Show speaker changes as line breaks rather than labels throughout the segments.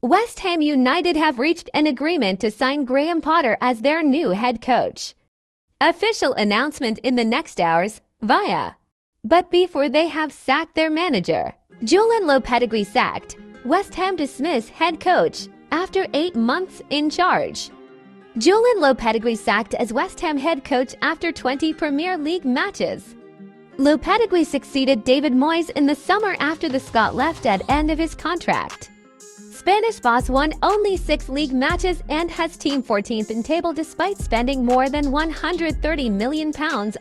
West Ham United have reached an agreement to sign Graham Potter as their new head coach. Official announcement in the next hours via. But before they have sacked their manager, Julen Lopetegui sacked. West Ham dismiss head coach after 8 months in charge. Julen Lopetegui sacked as West Ham head coach after 20 Premier League matches. Lopetegui succeeded David Moyes in the summer after the Scot left at end of his contract. Spanish boss won only 6 league matches and has team 14th in table despite spending more than £130 million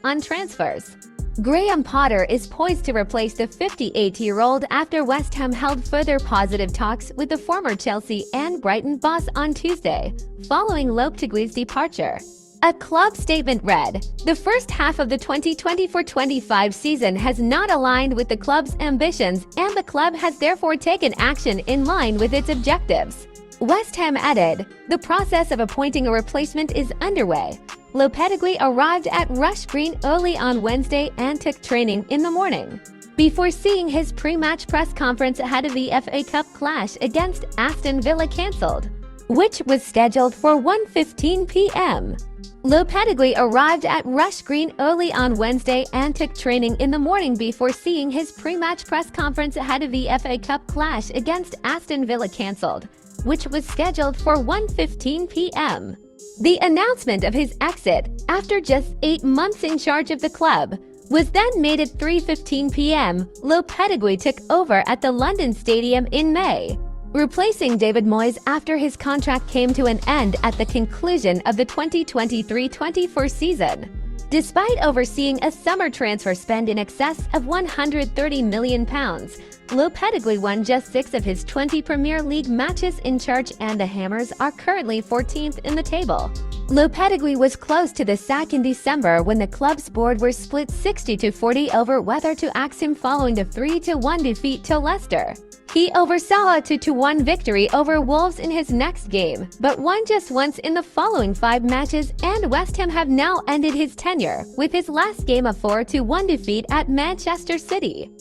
on transfers. Graham Potter is poised to replace the 58-year-old after West Ham held further positive talks with the former Chelsea and Brighton boss on Tuesday, following Lopetegui's departure. A club statement read, "The first half of the 2024-25 season has not aligned with the club's ambitions and the club has therefore taken action in line with its objectives." West Ham added, "The process of appointing a replacement is underway." Lopetegui arrived at Rush Green early on Wednesday and took training in the morning, before seeing his pre-match press conference ahead of the FA Cup clash against Aston Villa cancelled, which was scheduled for 1:15 p.m. Lopetegui arrived at Rush Green early on Wednesday and took training in the morning before seeing his pre-match press conference ahead of the FA Cup clash against Aston Villa cancelled, which was scheduled for 1:15 p.m. The announcement of his exit, after just 8 months in charge of the club, was then made at 3:15 p.m. Lopetegui took over at the London Stadium in May, replacing David Moyes after his contract came to an end at the conclusion of the 2023-24 season. Despite overseeing a summer transfer spend in excess of £130 million, Lopetegui won just 6 of his 20 Premier League matches in charge and the Hammers are currently 14th in the table. Lopetegui was close to the sack in December when the club's board were split 60-40 over whether to axe him following the 3-1 defeat to Leicester. He oversaw a 2-1 victory over Wolves in his next game, but won just once in the following 5 matches, and West Ham have now ended his tenure with his last game a 4-1 defeat at Manchester City.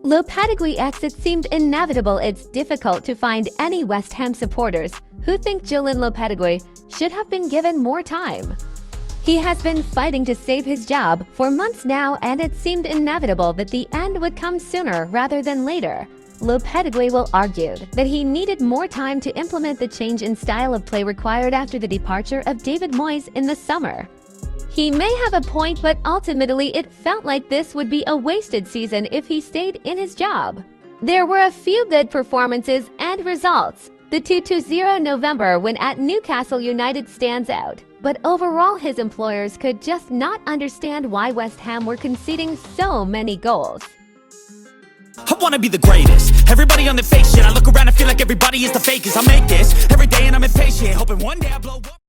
Lopetegui's exit seemed inevitable. It's difficult to find any West Ham supporters who think Julen Lopetegui should have been given more time. He has been fighting to save his job for months now, and it seemed inevitable that the end would come sooner rather than later. Lopetegui will argue that he needed more time to implement the change in style of play required after the departure of David Moyes in the summer. He may have a point, but ultimately it felt like this would be a wasted season if he stayed in his job. There were a few good performances and results. The 2-0 November win at Newcastle United stands out, but overall his employers could just not understand why West Ham were conceding so many goals.
I wanna be the greatest. Everybody on the fake shit. I look around and feel like everybody is the fakest. I make this every day and I'm impatient, hoping one day I blow up.